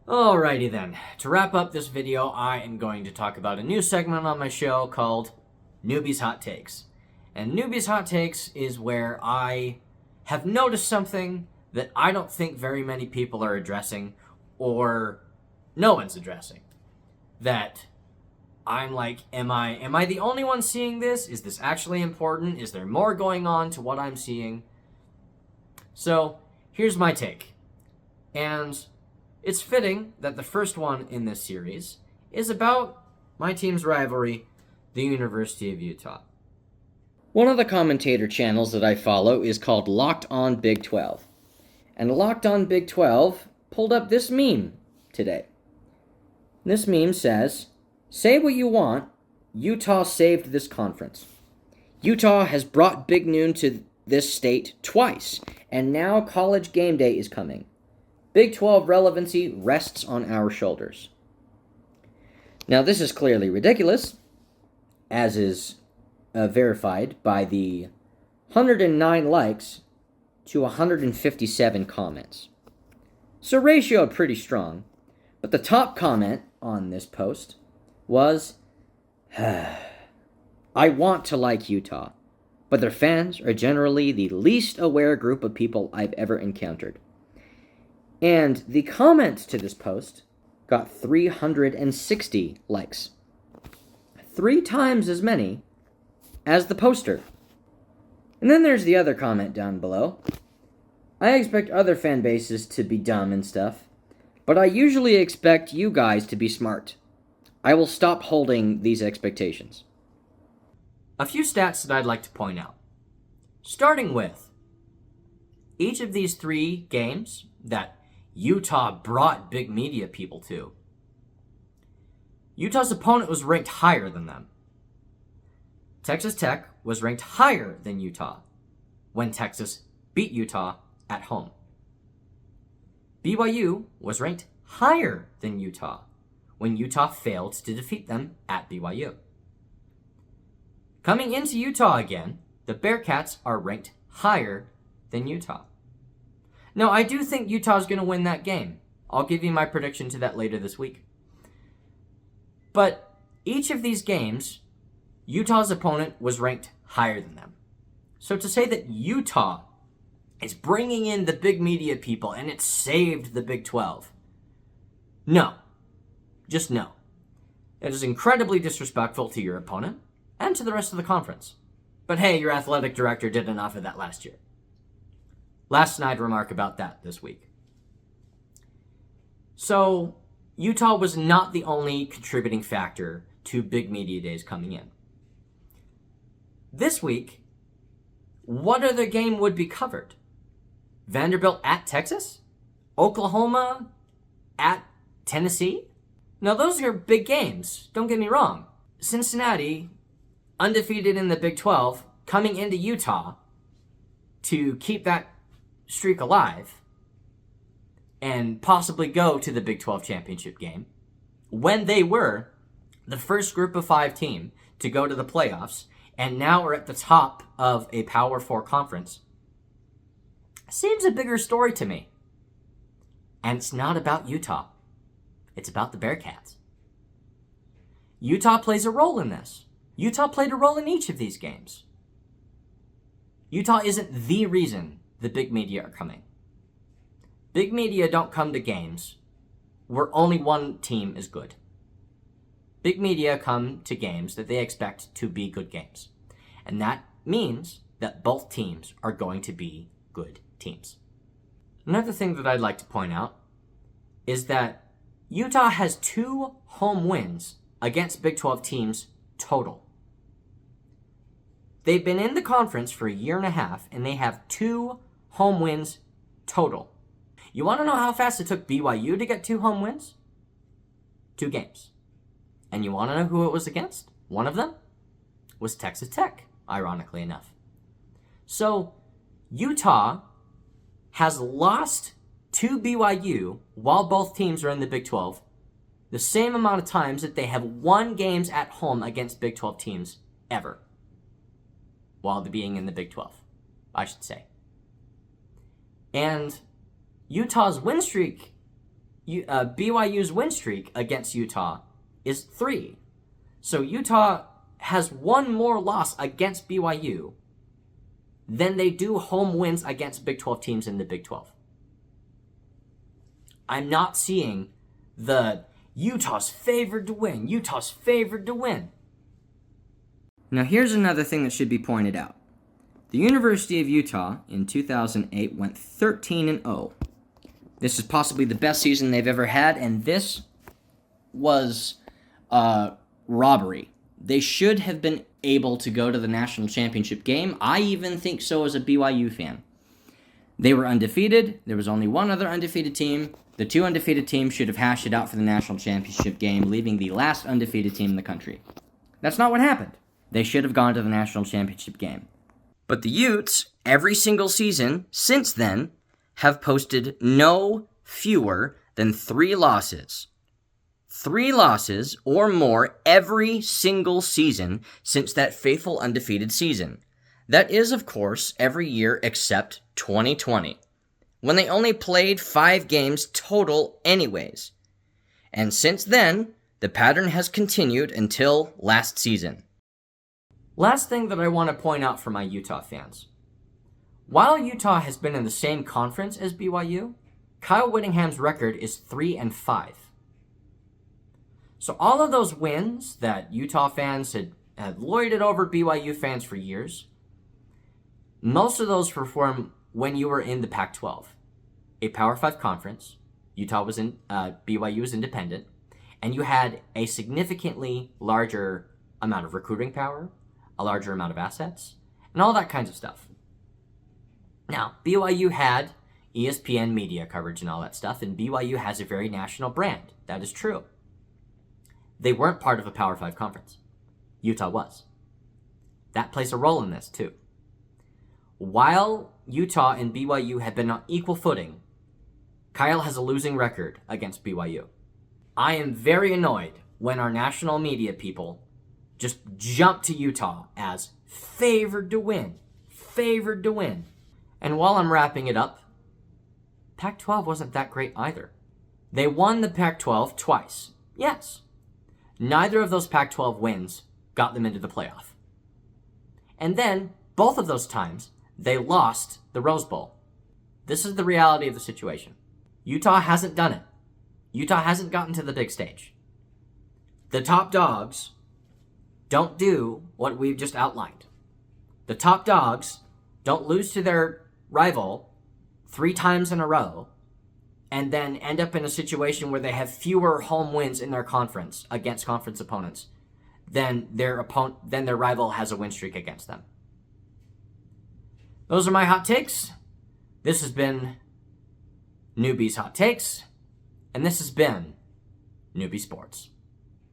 Alrighty then, to wrap up this video, I am going to talk about a new segment on my show called Newbie's Hot Takes. And Newbie's Hot Takes is where I have noticed something that I don't think very many people are addressing, or no one's addressing. That I'm like, am I the only one seeing this? Is this actually important? Is there more going on to what I'm seeing? So, here's my take. And it's fitting that the first one in this series is about my team's rivalry, the University of Utah. One of the commentator channels that I follow is called Locked On Big 12. And Locked On Big 12 pulled up this meme today. This meme says, "Say what you want, Utah saved this conference. Utah has brought Big Noon to this state twice, and now College Game Day is coming. Big 12 relevancy rests on our shoulders." Now, this is clearly ridiculous, as is verified by the 109 likes to 157 comments. So ratio pretty strong, but the top comment on this post was, "I want to like Utah, but their fans are generally the least aware group of people I've ever encountered." And the comment to this post got 360 likes. 3 times as many as the poster. And then there's the other comment down below. "I expect other fan bases to be dumb and stuff, but I usually expect you guys to be smart. I will stop holding these expectations." A few stats that I'd like to point out. Starting with, each of these 3 games that Utah brought big media people to, Utah's opponent was ranked higher than them. Texas Tech was ranked higher than Utah when Texas beat Utah at home. BYU was ranked higher than Utah when Utah failed to defeat them at BYU. Coming into Utah again, the Bearcats are ranked higher than Utah. Now, I do think Utah's going to win that game. I'll give you my prediction to that later this week. But each of these games, Utah's opponent was ranked higher than them. So to say that Utah is bringing in the big media people and it saved the Big 12, no. Just no. It is incredibly disrespectful to your opponent and to the rest of the conference. But hey, your athletic director did enough of that last year. Last snide remark about that this week. So, Utah was not the only contributing factor to big media days coming in. This week, what other game would be covered? Vanderbilt at Texas? Oklahoma at Tennessee? Now, those are big games, don't get me wrong. Cincinnati, undefeated in the Big 12, coming into Utah to keep that streak alive and possibly go to the Big 12 championship game when they were the first group of 5 team to go to the playoffs and now are at the top of a Power 4 conference, seems a bigger story to me. And it's not about Utah. It's about the Bearcats. Utah plays a role in this. Utah played a role in each of these games. Utah isn't the reason the big media are coming. Big media don't come to games where only one team is good. Big media come to games that they expect to be good games. And that means that both teams are going to be good teams. Another thing that I'd like to point out is that Utah has 2 home wins against Big 12 teams total. They've been in the conference for a year and a half, and they have 2 home wins total. You want to know how fast it took BYU to get 2 home wins? 2 games. And you want to know who it was against? One of them was Texas Tech, ironically enough. So, Utah has lost to BYU while both teams are in the Big 12 the same amount of times that they have won games at home against Big 12 teams ever while being in the Big 12, I should say. And Utah's win streak BYU's win streak against Utah is 3. So Utah has one more loss against BYU than they do home wins against Big 12 teams in the Big 12. I'm not seeing the Utah's favored to win. Utah's favored to win. Now here's another thing that should be pointed out. The University of Utah in 2008 went 13-0. This is possibly the best season they've ever had, and this was robbery. They should have been able to go to the national championship game. I even think so as a BYU fan. They were undefeated. There was only one other undefeated team. The 2 undefeated teams should have hashed it out for the national championship game, leaving the last undefeated team in the country. That's not what happened. They should have gone to the national championship game. But the Utes, every single season since then, have posted no fewer than 3 losses. 3 losses or more every single season since that fateful undefeated season. That is, of course, every year except 2020, when they only played 5 games total anyways. And since then, the pattern has continued until last season. Last thing that I want to point out for my Utah fans. While Utah has been in the same conference as BYU, Kyle Whittingham's record is 3-5. So all of those wins that Utah fans had lorded over BYU fans for years, most of those were from when you were in the Pac-12, a Power 5 conference. BYU was independent, and you had a significantly larger amount of recruiting power, a larger amount of assets, and all that kinds of stuff. Now, BYU had ESPN media coverage and all that stuff, and BYU has a very national brand. That is true. They weren't part of a Power 5 conference. Utah was. That plays a role in this, too. While Utah and BYU have been on equal footing, Kyle has a losing record against BYU. I am very annoyed when our national media people just jump to Utah as favored to win. Favored to win. And while I'm wrapping it up, Pac-12 wasn't that great either. They won the Pac-12 twice. Yes. Neither of those Pac-12 wins got them into the playoff. And then, both of those times, they lost the Rose Bowl. This is the reality of the situation. Utah hasn't done it. Utah hasn't gotten to the big stage. The top dogs don't do what we've just outlined. The top dogs don't lose to their rival 3 times in a row and then end up in a situation where they have fewer home wins in their conference against conference opponents than their rival has a win streak against them. Those are my hot takes. This has been Newbie's Hot Takes, and this has been Newbie Sports.